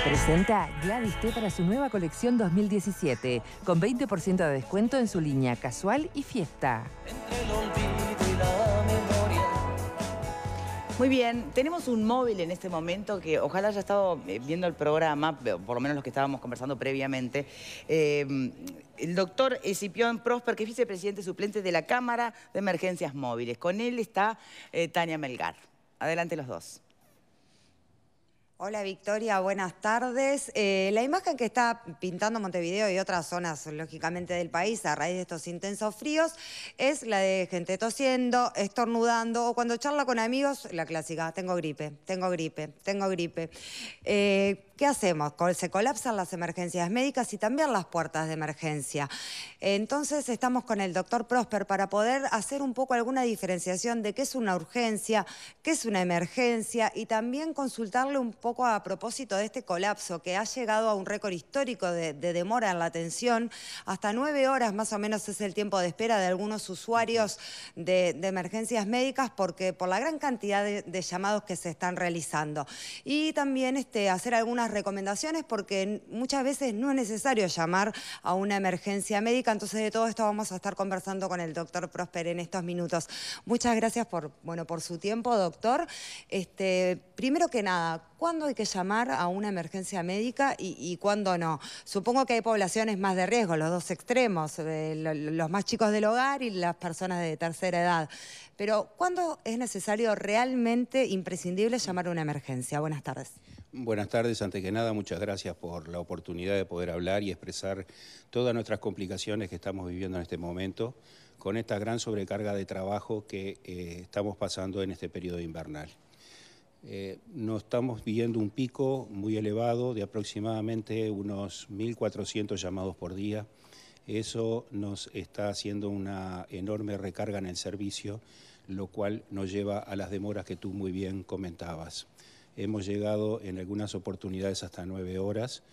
Presenta Gladys T para su nueva colección 2017, con 20% de descuento en su línea casual y fiesta. Entre el olvido y la memoria. Muy bien, tenemos un móvil en este momento que ojalá haya estado viendo el programa, por lo menos los que estábamos conversando previamente. El doctor Escipión Prosper, que es vicepresidente suplente de la Cámara de Emergencias Móviles. Con él está Tania Melgar. Adelante los dos. Hola Victoria, buenas tardes. La imagen que está pintando Montevideo y otras zonas, lógicamente, del país a raíz de estos intensos fríos es la de gente tosiendo, estornudando o cuando charla con amigos, la clásica, tengo gripe, tengo gripe, tengo gripe. ¿Qué hacemos? Se colapsan las emergencias médicas y también las puertas de emergencia. Entonces estamos con el doctor Prosper para poder hacer un poco alguna diferenciación de qué es una urgencia, qué es una emergencia y también consultarle un poco a propósito de este colapso que ha llegado a un récord histórico de demora en la atención. Hasta 9 horas más o menos es el tiempo de espera de algunos usuarios de emergencias médicas por la gran cantidad de llamados que se están realizando. Y también hacer algunas recomendaciones porque muchas veces no es necesario llamar a una emergencia médica. Entonces de todo esto vamos a estar conversando con el doctor Prosper en estos minutos. Muchas gracias por su tiempo, doctor. Primero que nada, ¿cuándo hay que llamar a una emergencia médica y cuándo no? Supongo que hay poblaciones más de riesgo, los dos extremos, los más chicos del hogar y las personas de tercera edad. Pero ¿cuándo es necesario realmente imprescindible llamar a una emergencia? Buenas tardes. Buenas tardes. Antes que nada, muchas gracias por la oportunidad de poder hablar y expresar todas nuestras complicaciones que estamos viviendo en este momento con esta gran sobrecarga de trabajo que estamos pasando en este periodo invernal. Nos estamos viviendo un pico muy elevado de aproximadamente unos 1.400 llamados por día. Eso nos está haciendo una enorme recarga en el servicio, lo cual nos lleva a las demoras que tú muy bien comentabas. Hemos llegado en algunas oportunidades hasta 9 horas,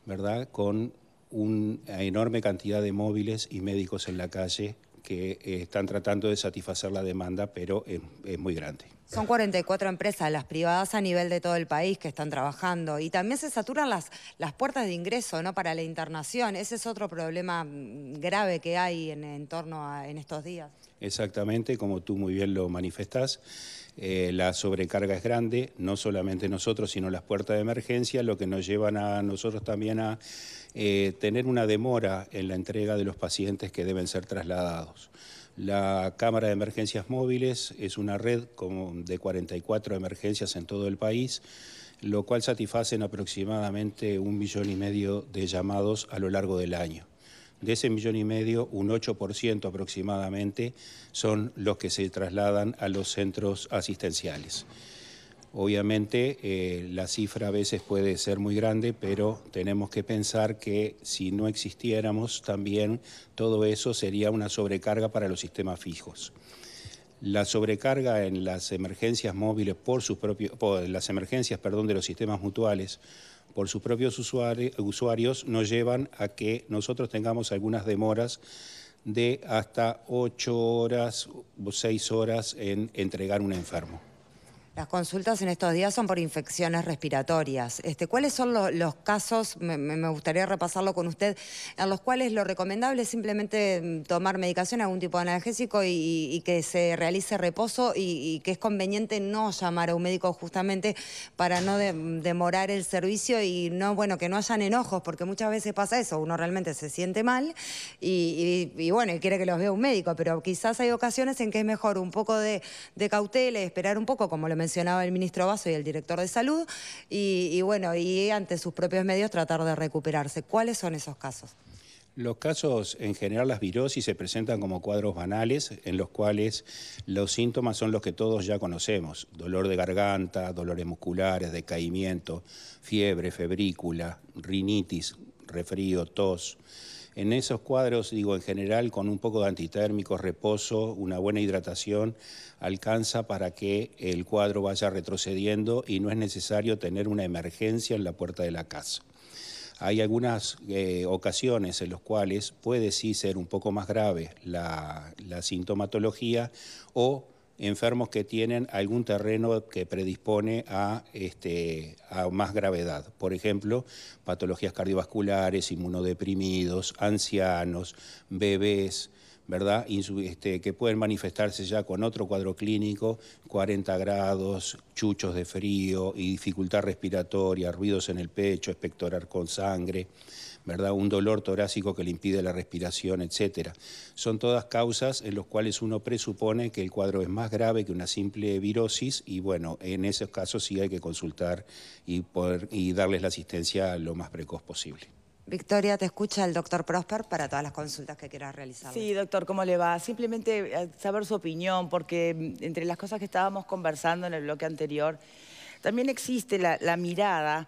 ¿verdad?, con una enorme cantidad de móviles y médicos en la calle que están tratando de satisfacer la demanda, pero es muy grande. Son 44 empresas, las privadas a nivel de todo el país que están trabajando y también se saturan las puertas de ingreso, ¿no?, para la internación. Ese es otro problema grave que hay en estos días. Exactamente, como tú muy bien lo manifestás, la sobrecarga es grande, no solamente nosotros, sino las puertas de emergencia, lo que nos llevan a nosotros también a tener una demora en la entrega de los pacientes que deben ser trasladados. La Cámara de Emergencias Móviles es una red de 44 emergencias en todo el país, lo cual satisfacen aproximadamente 1,5 millones de llamados a lo largo del año. De ese 1,5 millones, un 8% aproximadamente son los que se trasladan a los centros asistenciales. Obviamente la cifra a veces puede ser muy grande, pero tenemos que pensar que si no existiéramos también todo eso sería una sobrecarga para los sistemas fijos. La sobrecarga en las emergencias móviles las emergencias de los sistemas mutuales por sus propios usuarios nos llevan a que nosotros tengamos algunas demoras de hasta 8 horas o 6 horas en entregar un enfermo. Las consultas en estos días son por infecciones respiratorias. ¿Cuáles son los casos, me gustaría repasarlo con usted, en los cuales lo recomendable es simplemente tomar medicación, algún tipo de analgésico y que se realice reposo y que es conveniente no llamar a un médico justamente para no demorar el servicio y que no hayan enojos, porque muchas veces pasa eso, uno realmente se siente mal y quiere que los vea un médico, pero quizás hay ocasiones en que es mejor un poco de cautela y esperar un poco, como lo mencionaba el ministro Basso y el director de Salud, y ante sus propios medios tratar de recuperarse. ¿Cuáles son esos casos? Los casos, en general, las virosis se presentan como cuadros banales en los cuales los síntomas son los que todos ya conocemos: dolor de garganta, dolores musculares, decaimiento, fiebre, febrícula, rinitis, resfrío, tos. En esos cuadros, en general, con un poco de antitérmicos, reposo, una buena hidratación, alcanza para que el cuadro vaya retrocediendo y no es necesario tener una emergencia en la puerta de la casa. Hay algunas ocasiones en las cuales puede sí ser un poco más grave la sintomatología o enfermos que tienen algún terreno que predispone a más gravedad. Por ejemplo, patologías cardiovasculares, inmunodeprimidos, ancianos, bebés, ¿verdad? Que pueden manifestarse ya con otro cuadro clínico, 40 grados, chuchos de frío y dificultad respiratoria, ruidos en el pecho, expectorar con sangre, ¿verdad? Un dolor torácico que le impide la respiración, etcétera. Son todas causas en las cuales uno presupone que el cuadro es más grave que una simple virosis y bueno, en esos casos sí hay que consultar y darles la asistencia lo más precoz posible. Victoria, te escucha el doctor Prosper para todas las consultas que quieras realizar. Sí, doctor, ¿cómo le va? Simplemente saber su opinión, porque entre las cosas que estábamos conversando en el bloque anterior, también existe la mirada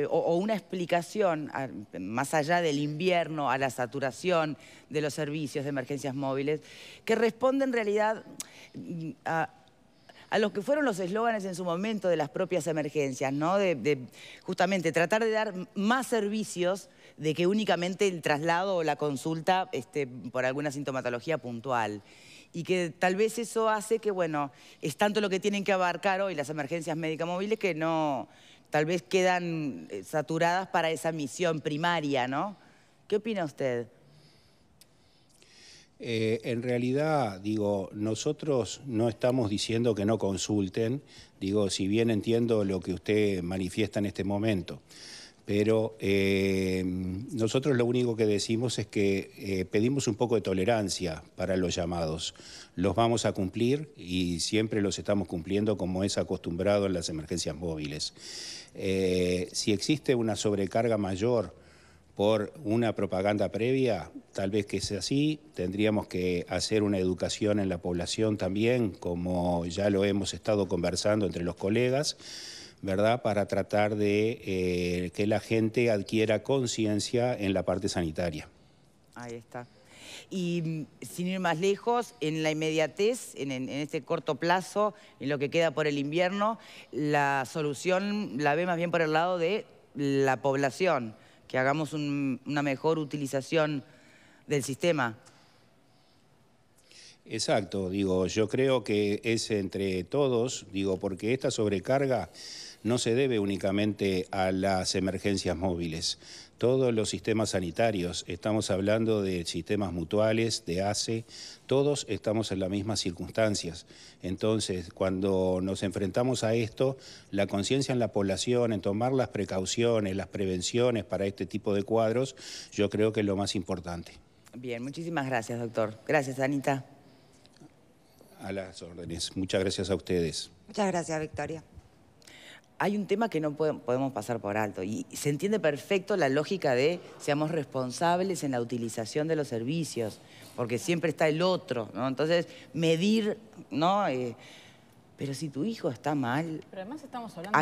o una explicación, más allá del invierno, a la saturación de los servicios de emergencias móviles, que responde en realidad a los que fueron los eslóganes en su momento de las propias emergencias, ¿no? De justamente tratar de dar más servicios de que únicamente el traslado o la consulta por alguna sintomatología puntual. Y que tal vez eso hace que, bueno, es tanto lo que tienen que abarcar hoy las emergencias médicas móviles que no, tal vez quedan saturadas para esa misión primaria, ¿no? ¿Qué opina usted? En realidad, digo, nosotros no estamos diciendo que no consulten, digo, si bien entiendo lo que usted manifiesta en este momento, pero nosotros lo único que decimos es que pedimos un poco de tolerancia para los llamados. Los vamos a cumplir y siempre los estamos cumpliendo como es acostumbrado en las emergencias móviles. Si existe una sobrecarga mayor por una propaganda previa, tal vez que sea así, tendríamos que hacer una educación en la población también, como ya lo hemos estado conversando entre los colegas, ¿verdad? Para tratar de que la gente adquiera conciencia en la parte sanitaria. Ahí está. Y sin ir más lejos, en la inmediatez, en este corto plazo, en lo que queda por el invierno, la solución la ve más bien por el lado de la población, que hagamos una mejor utilización del sistema. Exacto, digo, yo creo que es entre todos, digo, porque esta sobrecarga no se debe únicamente a las emergencias móviles. Todos los sistemas sanitarios, estamos hablando de sistemas mutuales, de ACE, todos estamos en las mismas circunstancias. Entonces, cuando nos enfrentamos a esto, la conciencia en la población, en tomar las precauciones, las prevenciones para este tipo de cuadros, yo creo que es lo más importante. Bien, muchísimas gracias, doctor. Gracias, Anita. A las órdenes. Muchas gracias a ustedes. Muchas gracias, Victoria. Hay un tema que no podemos pasar por alto y se entiende perfecto la lógica de seamos responsables en la utilización de los servicios, porque siempre está el otro, ¿no? Entonces, medir, ¿no? Pero si tu hijo está mal, pero además estamos hablando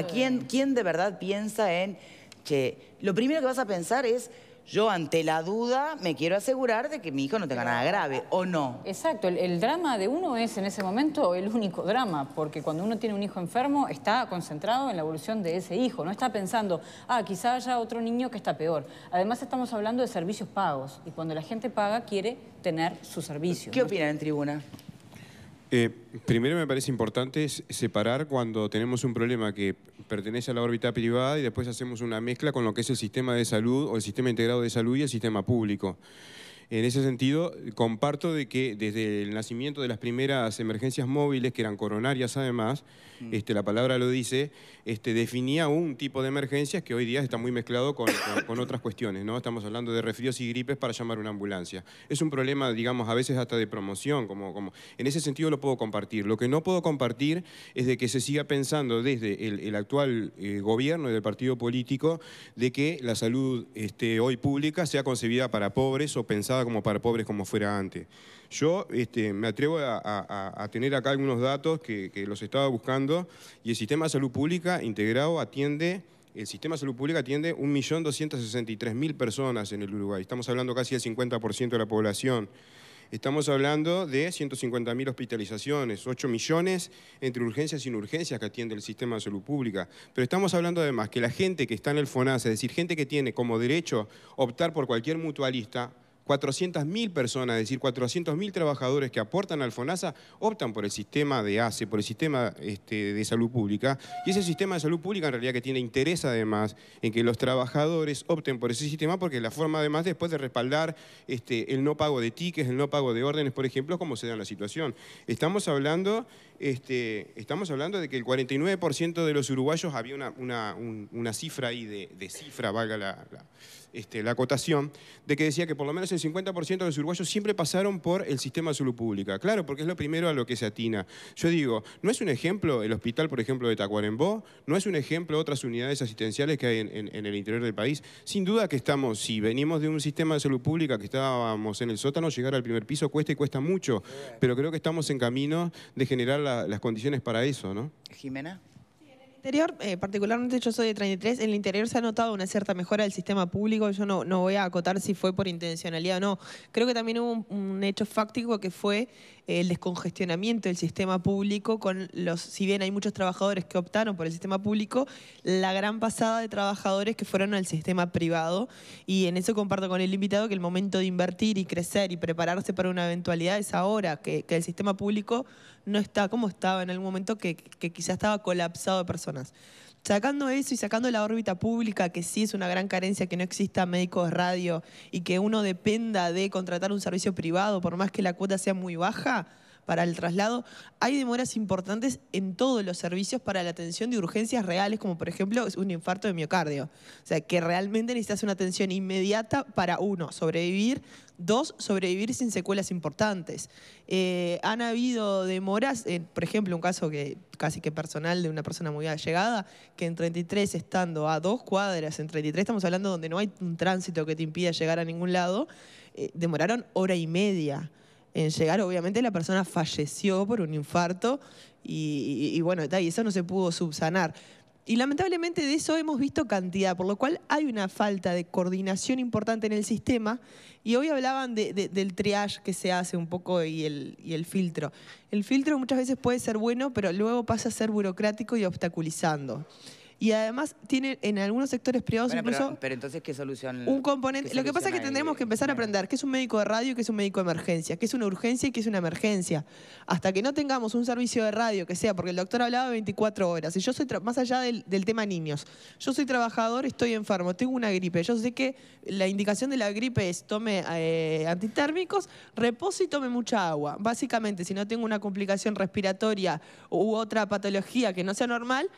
¿quién de verdad piensa en, che, lo primero que vas a pensar es, yo ante la duda me quiero asegurar de que mi hijo no tenga nada grave, ¿o no? Exacto, el drama de uno es en ese momento el único drama, porque cuando uno tiene un hijo enfermo está concentrado en la evolución de ese hijo, no está pensando, quizá haya otro niño que está peor. Además estamos hablando de servicios pagos, y cuando la gente paga quiere tener su servicio. ¿Qué opinan en tribuna? Primero me parece importante separar cuando tenemos un problema que pertenece a la órbita privada y después hacemos una mezcla con lo que es el sistema de salud o el sistema integrado de salud y el sistema público. En ese sentido, comparto de que desde el nacimiento de las primeras emergencias móviles, que eran coronarias además, la palabra lo dice, definía un tipo de emergencias que hoy día está muy mezclado con otras cuestiones, ¿no? Estamos hablando de resfríos y gripes para llamar a una ambulancia. Es un problema, digamos, a veces hasta de promoción, en ese sentido lo puedo compartir. Lo que no puedo compartir es de que se siga pensando desde el actual gobierno y del partido político de que la salud hoy pública sea concebida para pobres o pensada como para pobres como fuera antes. Yo me atrevo a tener acá algunos datos que los estaba buscando y el sistema de salud pública integrado atiende, el sistema de salud pública atiende 1.263.000 personas en el Uruguay. Estamos hablando casi del 50% de la población. Estamos hablando de 150.000 hospitalizaciones, 8 millones entre urgencias y no urgencias que atiende el sistema de salud pública. Pero estamos hablando además que la gente que está en el FONASA, es decir, gente que tiene como derecho optar por cualquier mutualista, 400.000 personas, es decir, 400.000 trabajadores que aportan al FONASA, optan por el sistema de ACE, por el sistema de salud pública, y ese sistema de salud pública en realidad que tiene interés además en que los trabajadores opten por ese sistema, porque es la forma además después de respaldar el no pago de tickets, el no pago de órdenes, por ejemplo, como se da en la situación. Estamos hablando de que el 49% de los uruguayos, había una cifra ahí de cifra, valga la acotación, de que decía que por lo menos el 50% de los uruguayos siempre pasaron por el sistema de salud pública. Claro, porque es lo primero a lo que se atina. Yo digo, ¿no es un ejemplo el hospital, por ejemplo, de Tacuarembó? ¿No es un ejemplo otras unidades asistenciales que hay en el interior del país? Sin duda que estamos, si venimos de un sistema de salud pública que estábamos en el sótano, llegar al primer piso cuesta y cuesta mucho, pero creo que estamos en camino de generar las condiciones para eso, ¿no? Jimena. Interior, particularmente yo soy de 33, en el interior se ha notado una cierta mejora del sistema público. Yo no voy a acotar si fue por intencionalidad o no. Creo que también hubo un hecho fáctico que fue el descongestionamiento del sistema público con si bien hay muchos trabajadores que optaron por el sistema público, la gran pasada de trabajadores que fueron al sistema privado, y en eso comparto con el invitado que el momento de invertir y crecer y prepararse para una eventualidad es ahora, que el sistema público no está como estaba en algún momento, que quizás estaba colapsado de personas. Sacando eso y sacando la órbita pública, que sí es una gran carencia, que no exista médicos de radio y que uno dependa de contratar un servicio privado, por más que la cuota sea muy baja para el traslado, hay demoras importantes en todos los servicios para la atención de urgencias reales, como por ejemplo un infarto de miocardio. O sea, que realmente necesitas una atención inmediata para, 1, sobrevivir, 2, sobrevivir sin secuelas importantes. Han habido demoras, por ejemplo, un caso que casi que personal de una persona muy allegada, que en 33, estando a 2 cuadras, en 33 estamos hablando donde no hay un tránsito que te impida llegar a ningún lado, demoraron 1h30 en llegar. Obviamente la persona falleció por un infarto y bueno, y eso no se pudo subsanar. Y lamentablemente de eso hemos visto cantidad, por lo cual hay una falta de coordinación importante en el sistema. Y hoy hablaban del triage que se hace un poco y el filtro. El filtro muchas veces puede ser bueno, pero luego pasa a ser burocrático y obstaculizando. Y además tiene en algunos sectores privados incluso... Pero entonces, ¿qué solución? Un componente. Lo que pasa es que tendremos que empezar a aprender qué es un médico de radio y qué es un médico de emergencia, qué es una urgencia y qué es una emergencia. Hasta que no tengamos un servicio de radio que sea, porque el doctor hablaba de 24 horas, y yo soy, más allá del tema niños, yo soy trabajador, estoy enfermo, tengo una gripe, yo sé que la indicación de la gripe es tome antitérmicos, repose y tome mucha agua. Básicamente, si no tengo una complicación respiratoria u otra patología que no sea normal,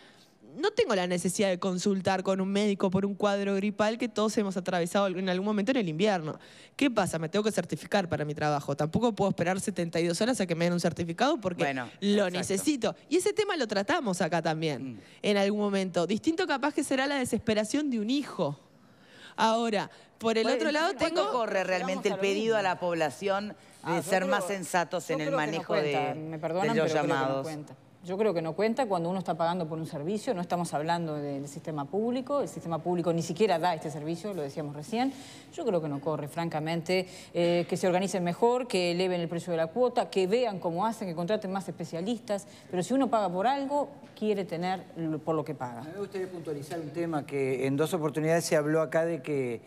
no tengo la necesidad de consultar con un médico por un cuadro gripal que todos hemos atravesado en algún momento en el invierno. ¿Qué pasa? Me tengo que certificar para mi trabajo. Tampoco puedo esperar 72 horas a que me den un certificado porque lo necesito. Y ese tema lo tratamos acá también, en algún momento. Distinto capaz que será la desesperación de un hijo. Ahora, por el otro lado tengo... ¿Cuánto corre realmente el pedido a la población de ser más sensatos en el manejo de los llamados? Yo creo que no cuenta cuando uno está pagando por un servicio. No estamos hablando del sistema público. El sistema público ni siquiera da este servicio, lo decíamos recién. Yo creo que no corre, francamente. Que se organicen mejor, que eleven el precio de la cuota, que vean cómo hacen, que contraten más especialistas. Pero si uno paga por algo, quiere tener por lo que paga. Me gustaría puntualizar un tema que en 2 oportunidades se habló acá de que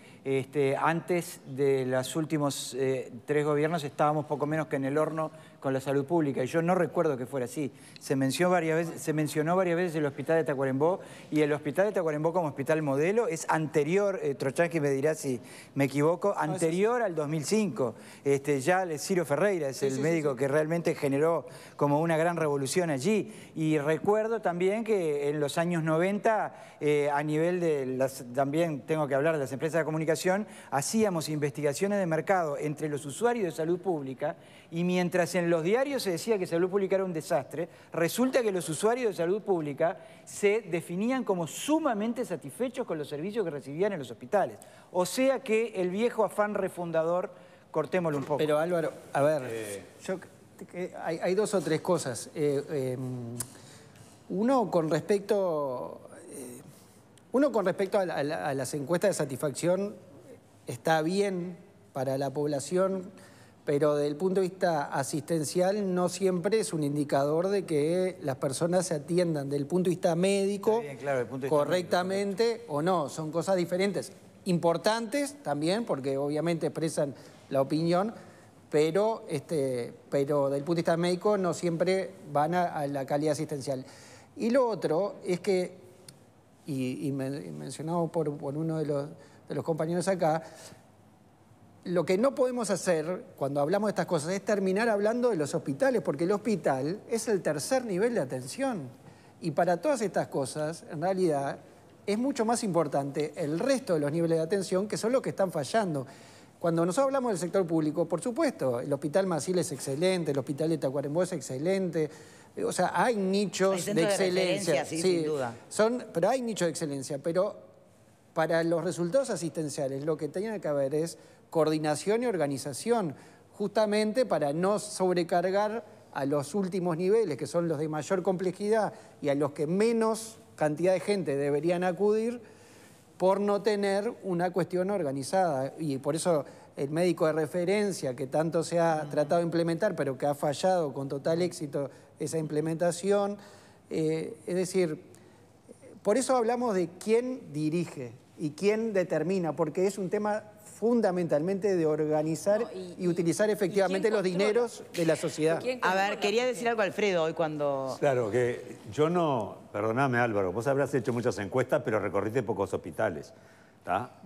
antes de los últimos 3 gobiernos estábamos poco menos que en el horno con la salud pública, y yo no recuerdo que fuera así. Se mencionó varias veces el hospital de Tacuarembó, y el hospital de Tacuarembó como hospital modelo es anterior, Trochansky me dirá si me equivoco, anterior al 2005. Ya Ciro Ferreira es el médico que realmente generó como una gran revolución allí. Y recuerdo también que en los años 90, a nivel de también tengo que hablar de las empresas de comunicación, hacíamos investigaciones de mercado entre los usuarios de salud pública, y mientras en los diarios se decía que salud pública era un desastre, resulta que los usuarios de salud pública se definían como sumamente satisfechos con los servicios que recibían en los hospitales. O sea que el viejo afán refundador, cortémoslo un poco. Pero Álvaro, a ver, hay 2 o 3 cosas. Uno con respecto a las encuestas de satisfacción, está bien para la población pero desde el punto de vista asistencial no siempre es un indicador de que las personas se atiendan desde el punto de vista médico Bien, claro, desde el punto de vista correctamente médico, o no. Son cosas diferentes, importantes también, porque obviamente expresan la opinión, pero desde el punto de vista médico no siempre van a la calidad asistencial. Y lo otro es que, y mencionado por uno de los compañeros acá, lo que no podemos hacer cuando hablamos de estas cosas es terminar hablando de los hospitales, porque el hospital es el tercer nivel de atención. Y para todas estas cosas, en realidad, es mucho más importante el resto de los niveles de atención, que son los que están fallando. Cuando nosotros hablamos del sector público, por supuesto, el Hospital Maciel es excelente, el Hospital de Tacuarembó es excelente. O sea, hay nichos de excelencia. Sí, sin duda. Pero hay nichos de excelencia. Pero para los resultados asistenciales, lo que tiene que haber es coordinación y organización, justamente para no sobrecargar a los últimos niveles, que son los de mayor complejidad y a los que menos cantidad de gente deberían acudir, por no tener una cuestión organizada. Y por eso el médico de referencia, que tanto se ha tratado de implementar, pero que ha fallado con total éxito esa implementación, es decir, por eso hablamos de quién dirige y quién determina, porque es un tema fundamentalmente de organizar y utilizar efectivamente los dineros de la sociedad. A ver, quería decir algo Alfredo hoy cuando... Claro, que yo no... Perdóname, Álvaro, vos habrás hecho muchas encuestas, pero recorriste pocos hospitales.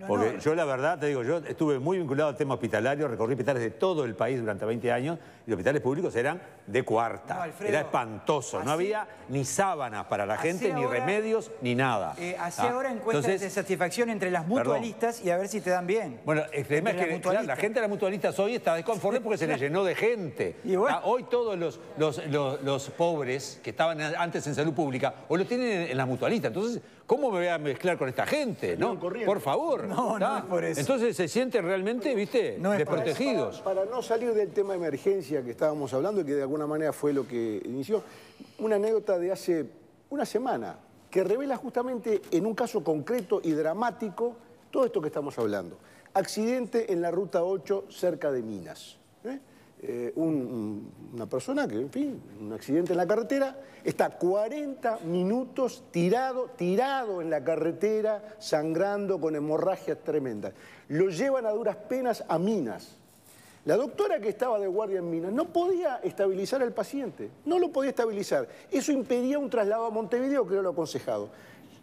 Porque yo la verdad, te digo, yo estuve muy vinculado al tema hospitalario, recorrí hospitales de todo el país durante 20 años y los hospitales públicos eran de cuarta. Alfredo, era espantoso, no había ni sábanas para la gente, ni ahora, remedios, ni nada. Hacé ahora encuestas de satisfacción entre las mutualistas y a ver si te dan bien. Bueno, el tema es que claro, la gente de las mutualistas hoy está desconforme porque se les llenó de gente. Y bueno, hoy todos los pobres que estaban antes en salud pública, hoy los tienen en las mutualistas. Entonces, ¿cómo me voy a mezclar con esta gente? ¿No? Por favor. No, no es por eso. Entonces se sienten realmente, ¿viste? No es desprotegidos. Para no salir del tema de emergencia que estábamos hablando y que de alguna manera fue lo que inició, una anécdota de hace una semana que revela justamente en un caso concreto y dramático todo esto que estamos hablando. Accidente en la Ruta 8 cerca de Minas. Una persona que, en fin, un accidente en la carretera, está 40 minutos tirado en la carretera, sangrando con hemorragias tremendas. Lo llevan a duras penas a Minas. La doctora que estaba de guardia en Minas no podía estabilizar al paciente, no lo podía estabilizar. Eso impedía un traslado a Montevideo, que era lo aconsejado.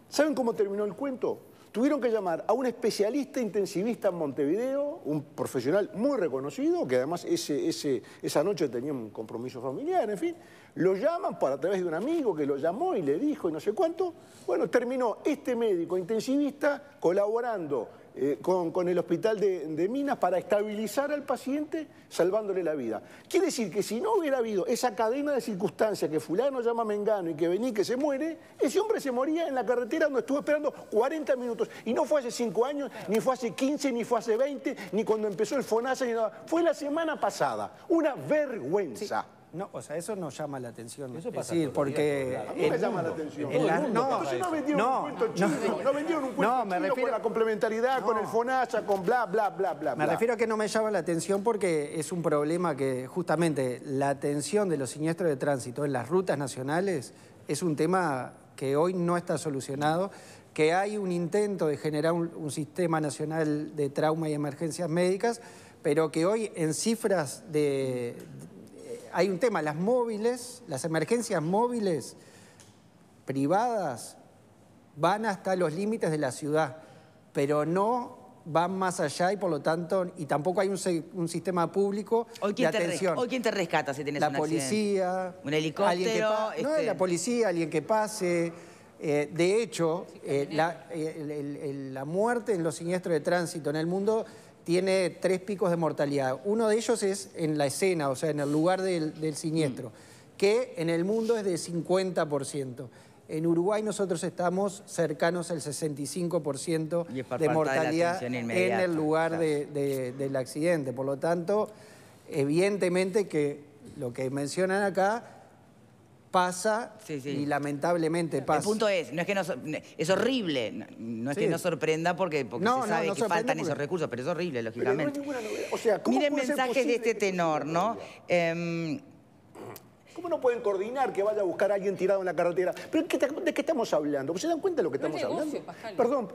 ¿Saben cómo terminó el cuento? Tuvieron que llamar a un especialista intensivista en Montevideo, un profesional muy reconocido, que además esa noche tenía un compromiso familiar, en fin. Lo llaman a través de un amigo que lo llamó y le dijo y no sé cuánto. Bueno, terminó este médico intensivista colaborando con el hospital de Minas para estabilizar al paciente, salvándole la vida. Quiere decir que si no hubiera habido esa cadena de circunstancias que fulano llama a Mengano y que vení que se muere, ese hombre se moría en la carretera donde estuvo esperando 40 minutos. Y no fue hace 5 años, ni fue hace 15, ni fue hace 20, ni cuando empezó el FONASA, ni nada. Fue la semana pasada. Una vergüenza. Sí. No, o sea, eso no llama la atención. Eso pasa porque... No me llama la atención. Entonces no vendieron un cuento chino, no vendieron un cuento chino con la complementariedad, con el FONASA, con bla, bla, bla, bla. Me refiero a que no me llama la atención porque es un problema que justamente la atención de los siniestros de tránsito en las rutas nacionales es un tema que hoy no está solucionado, que hay un intento de generar un sistema nacional de trauma y emergencias médicas, pero que hoy en cifras hay un tema, las móviles, las emergencias móviles privadas van hasta los límites de la ciudad, pero no van más allá y por lo tanto, y tampoco hay un sistema público de atención. Hoy, ¿quién te rescata si tienes un accidente? La policía. ¿Un helicóptero? No, la policía, alguien que pase. De hecho, la muerte en los siniestros de tránsito en el mundo tiene 3 picos de mortalidad. Uno de ellos es en la escena, o sea, en el lugar del siniestro, que en el mundo es de 50%. En Uruguay nosotros estamos cercanos al 65% de mortalidad en el lugar del accidente. Por lo tanto, evidentemente que lo que mencionan acá pasa y lamentablemente pasa. El punto es, no es que es horrible, no es que no sorprenda porque se sabe que faltan esos recursos, pero es horrible, lógicamente. Pero no es ninguna novedad. O sea, ¿cómo miren puede ser mensajes de posible este tenor, ¿no? ¿Cómo no pueden coordinar que vaya a buscar a alguien tirado en la carretera? ¿Pero de qué estamos hablando? ¿Se dan cuenta de lo que estamos hablando? Perdón,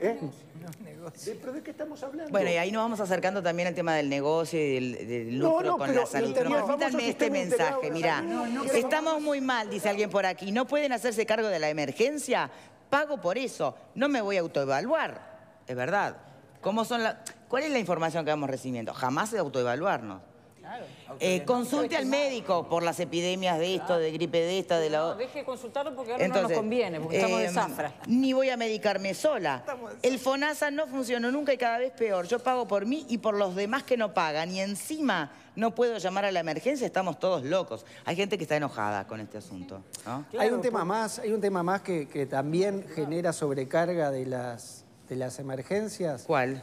¿pero de qué estamos hablando? Bueno, y ahí nos vamos acercando también al tema del negocio y del lucro con la salud. Pero permítanme este mensaje, mirá. Estamos muy mal, dice alguien por aquí. ¿No pueden hacerse cargo de la emergencia? Pago por eso. No me voy a autoevaluar. Es verdad. ¿Cuál es la información que vamos recibiendo? Jamás de autoevaluarnos. Consulte al médico por las epidemias de esto, de gripe de esta, de la otra. No, deje de consultarlo porque ahora no nos conviene, porque estamos de zafra. Ni voy a medicarme sola. El FONASA no funcionó nunca y cada vez peor. Yo pago por mí y por los demás que no pagan. Y encima no puedo llamar a la emergencia, estamos todos locos. Hay gente que está enojada con este asunto, ¿no? Hay un tema más que también genera sobrecarga de las emergencias. ¿Cuál?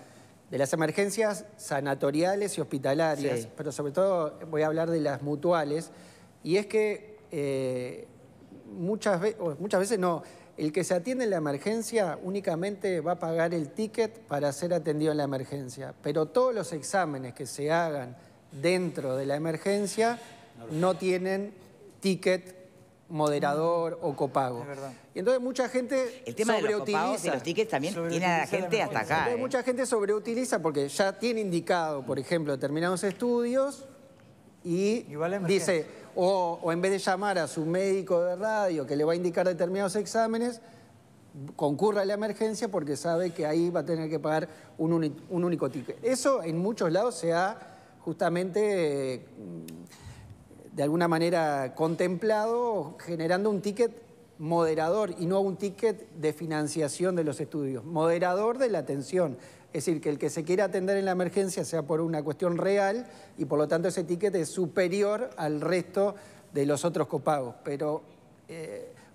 De las emergencias sanatoriales y hospitalarias, pero sobre todo voy a hablar de las mutuales, y es que muchas veces no, el que se atiende en la emergencia únicamente va a pagar el ticket para ser atendido en la emergencia, pero todos los exámenes que se hagan dentro de la emergencia no tienen ticket moderador o copago. Es verdad. Y entonces mucha gente el tema de los copagos y los tickets también tiene a la gente hasta acá. Entonces, mucha gente sobreutiliza porque ya tiene indicado, por ejemplo, determinados estudios y dice, o en vez de llamar a su médico de radio que le va a indicar determinados exámenes, concurra a la emergencia porque sabe que ahí va a tener que pagar un único ticket. Eso en muchos lados se ha justamente de alguna manera contemplado generando un ticket moderador y no un ticket de financiación de los estudios, moderador de la atención. Es decir, que el que se quiera atender en la emergencia sea por una cuestión real y por lo tanto ese ticket es superior al resto de los otros copagos. Pero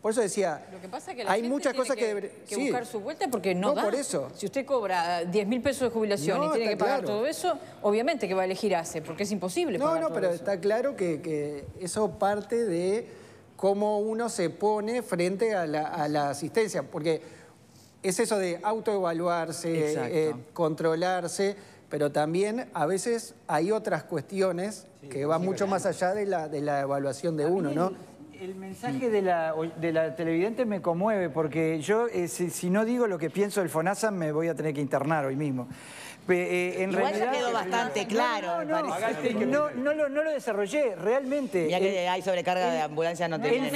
por eso decía, lo que pasa es que la hay gente muchas tiene cosas que buscar su vuelta porque no da. Por eso. Si usted cobra 10.000 pesos de jubilación y tiene que pagar todo eso, obviamente que va a elegir ACE, porque es imposible pagar todo pero eso. está claro que eso parte de cómo uno se pone frente a la asistencia, porque es eso de autoevaluarse, controlarse, pero también a veces hay otras cuestiones que van mucho más allá de la evaluación de uno, ¿no? El mensaje de la televidente me conmueve porque yo, si no digo lo que pienso del FONASA, me voy a tener que internar hoy mismo. En Igual realidad, ya quedó bastante claro. No lo desarrollé, realmente. Ya que hay sobrecarga de ambulancias, no tenemos.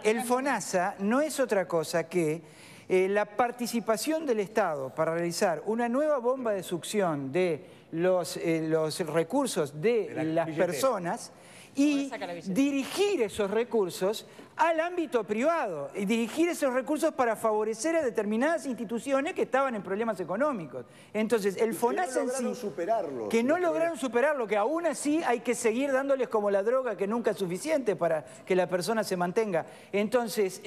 El FONASA no es otra cosa que la participación del Estado para realizar una nueva bomba de succión de los recursos de las personas y dirigir esos recursos al ámbito privado y dirigir esos recursos para favorecer a determinadas instituciones que estaban en problemas económicos. Entonces, el FONASA en sí... Que no lograron superarlo, que aún así hay que seguir dándoles como la droga, que nunca es suficiente para que la persona se mantenga. Entonces,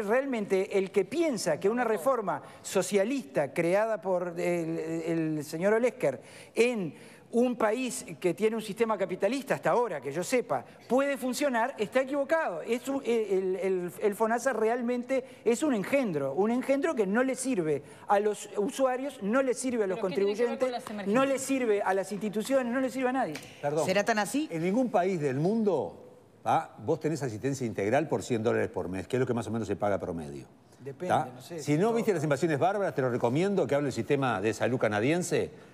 realmente, el que piensa que una reforma socialista creada por el señor Olesker en un país que tiene un sistema capitalista hasta ahora, que yo sepa, puede funcionar, está equivocado. El FONASA realmente es un engendro que no le sirve a los usuarios, no le sirve a los contribuyentes, no le sirve a las instituciones, no le sirve a nadie. Perdón. ¿Será tan así? En ningún país del mundo vos tenés asistencia integral por $100 por mes, que es lo que más o menos se paga promedio. Depende, no sé. Si no viste Las invasiones bárbaras, te lo recomiendo que hable el sistema de salud canadiense,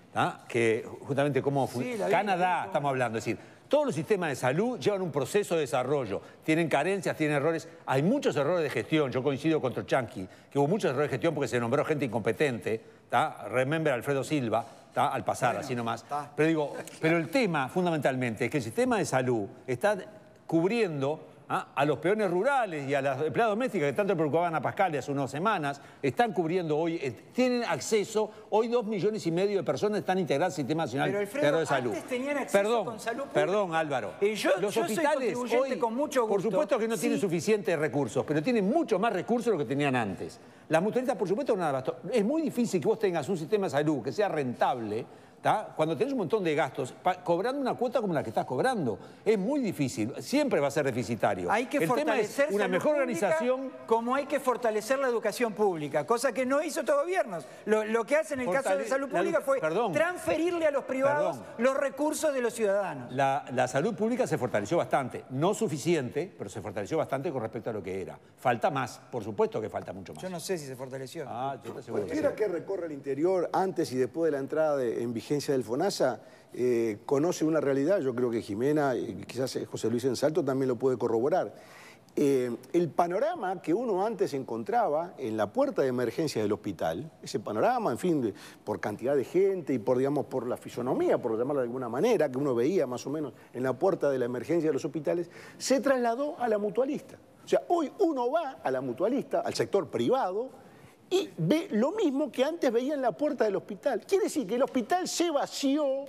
que justamente cómo funciona. Canadá, estamos hablando, es decir, todos los sistemas de salud llevan un proceso de desarrollo, tienen carencias, tienen errores, hay muchos errores de gestión, yo coincido con Trochanqui, que hubo muchos errores de gestión porque se nombró gente incompetente, remember Alfredo Silva, al pasar, así nomás. Pero el tema fundamentalmente es que el sistema de salud está cubriendo a los peones rurales y a las empleadas domésticas que tanto preocupaban a Pascal hace unas semanas, están cubriendo hoy, tienen acceso, hoy 2,5 millones de personas están integradas al Sistema Nacional de Salud. Antes tenían acceso con salud pública. Perdón, Álvaro. Los hospitales hoy, con mucho gusto, por supuesto que no tienen suficientes recursos, pero tienen mucho más recursos de lo que tenían antes. Las mutualistas, por supuesto, es muy difícil que vos tengas un sistema de salud que sea rentable, ¿tá? Cuando tenés un montón de gastos, cobrando una cuota como la que estás cobrando, es muy difícil, siempre va a ser deficitario. Hay que El tema es fortalecer una salud mejor pública organización. como hay que fortalecer la educación pública, cosa que no hizo estos gobiernos. Lo que hace en el caso de salud pública fue transferirle a los privados los recursos de los ciudadanos. La salud pública se fortaleció bastante, no suficiente, pero se fortaleció bastante con respecto a lo que era. Falta más, por supuesto que falta mucho más. Yo no sé si se fortaleció. Yo te aseguro Cualquiera que recorre el interior antes y después de la entrada en vigencia del FONASA conoce una realidad. Yo creo que Jimena y quizás José Luis en Salto también lo puede corroborar. El panorama que uno antes encontraba en la puerta de emergencia del hospital, ese panorama, en fin, por cantidad de gente y por, digamos, por la fisonomía, por llamarlo de alguna manera, que uno veía más o menos en la puerta de la emergencia de los hospitales, se trasladó a la mutualista. O sea, hoy uno va a la mutualista, al sector privado, y ve lo mismo que antes veía en la puerta del hospital. Quiere decir que el hospital se vació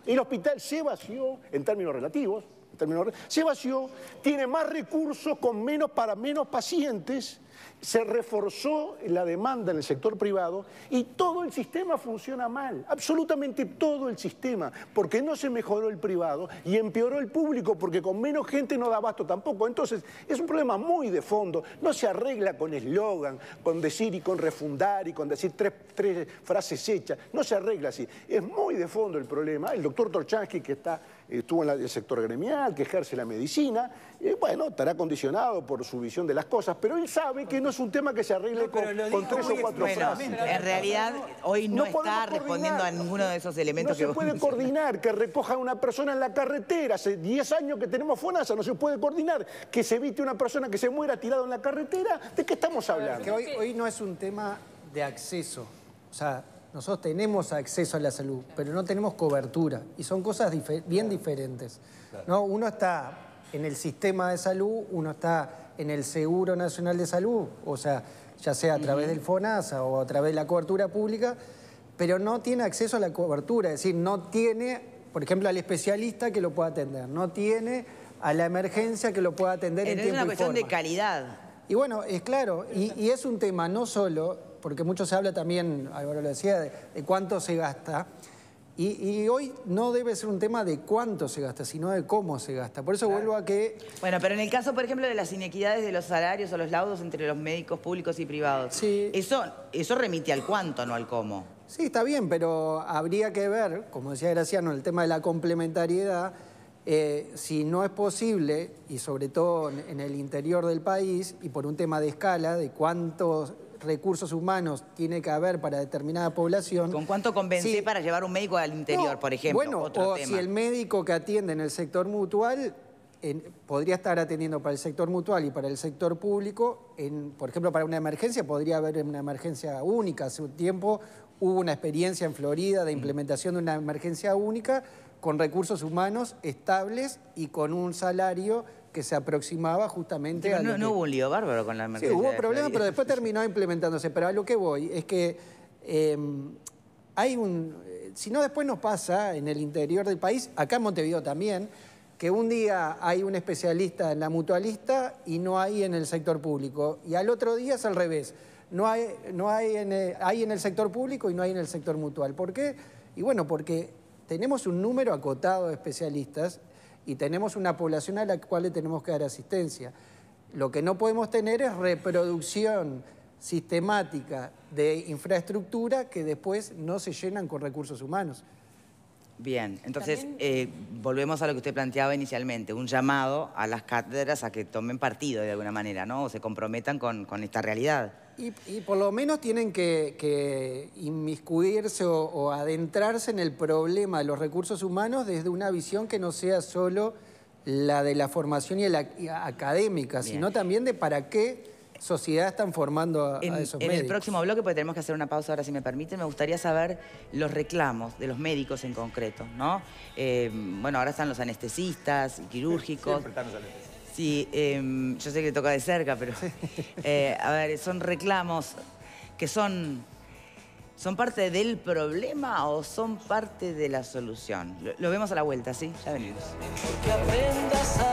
en términos relativos, se vació, tiene más recursos para menos pacientes, se reforzó la demanda en el sector privado y todo el sistema funciona mal, absolutamente todo el sistema, porque no se mejoró el privado y empeoró el público, porque con menos gente no da abasto tampoco. Entonces, es un problema muy de fondo, no se arregla con eslogan, con decir y con refundar y con decir tres frases hechas, no se arregla así. Es muy de fondo el problema. El doctor Torchansky, que estuvo en el sector gremial, que ejerce la medicina, bueno, estará condicionado por su visión de las cosas, pero él sabe que no es un tema que se arregle con 3 o 4 frases. En realidad, hoy no está respondiendo a ninguno de esos elementos que vos puede coordinar que recoja a una persona en la carretera. Hace 10 años que tenemos FONASA, no se puede coordinar que se evite una persona que se muera tirada en la carretera. ¿De qué estamos hablando? Que hoy no es un tema de acceso. O sea, nosotros tenemos acceso a la salud, pero no tenemos cobertura. Y son cosas bien diferentes, ¿no? Uno está en el sistema de salud, uno está en el Seguro Nacional de Salud, o sea, ya sea a través del FONASA o a través de la cobertura pública, pero no tiene acceso a la cobertura, es decir, no tiene, por ejemplo, al especialista que lo pueda atender, no tiene a la emergencia que lo pueda atender en tiempo y forma. Es una cuestión de calidad. Y bueno, es claro, y es un tema no solo, porque mucho se habla también, Álvaro lo decía, de cuánto se gasta, y hoy no debe ser un tema de cuánto se gasta, sino de cómo se gasta. Por eso vuelvo a que... Bueno, pero en el caso, por ejemplo, de las inequidades de los salarios o los laudos entre los médicos públicos y privados, sí. Eso remite al cuánto, no al cómo. Sí, está bien, pero habría que ver, como decía Graciano, el tema de la complementariedad, si no es posible, y sobre todo en el interior del país, y por un tema de escala, de cuántos recursos humanos tiene que haber para determinada población. ¿Con cuánto convencé para llevar un médico al interior, por ejemplo? Bueno, o si el médico que atiende en el sector mutual podría estar atendiendo para el sector mutual y para el sector público, por ejemplo, para una emergencia, podría haber una emergencia única. Hace un tiempo hubo una experiencia en Florida de implementación de una emergencia única con recursos humanos estables y con un salario que se aproximaba justamente a... No hubo un lío bárbaro con la emergencia. Sí, hubo problemas, pero después terminó implementándose. Pero a lo que voy es que hay un... Si no, después nos pasa en el interior del país, acá en Montevideo también, que un día hay un especialista en la mutualista y no hay en el sector público. Y al otro día es al revés. Hay en el sector público y no hay en el sector mutual. ¿Por qué? Y bueno, porque tenemos un número acotado de especialistas y tenemos una población a la cual le tenemos que dar asistencia. Lo que no podemos tener es reproducción sistemática de infraestructura que después no se llenan con recursos humanos. Bien, entonces volvemos a lo que usted planteaba inicialmente, un llamado a las cátedras a que tomen partido de alguna manera, ¿no? O se comprometan con esta realidad. Y por lo menos tienen que inmiscuirse o adentrarse en el problema de los recursos humanos desde una visión que no sea solo la de la formación y la académica, sino también de para qué sociedad están formando a esos médicos. En el próximo bloque, porque tenemos que hacer una pausa ahora, si me permiten, me gustaría saber los reclamos de los médicos en concreto, ¿no? Bueno, ahora están los anestesistas y quirúrgicos. Siempre están los anestesistas. Sí, yo sé que toca de cerca, pero a ver, son reclamos que son parte del problema o son parte de la solución. Lo vemos a la vuelta, ¿sí? Ya venimos. Que aprendas a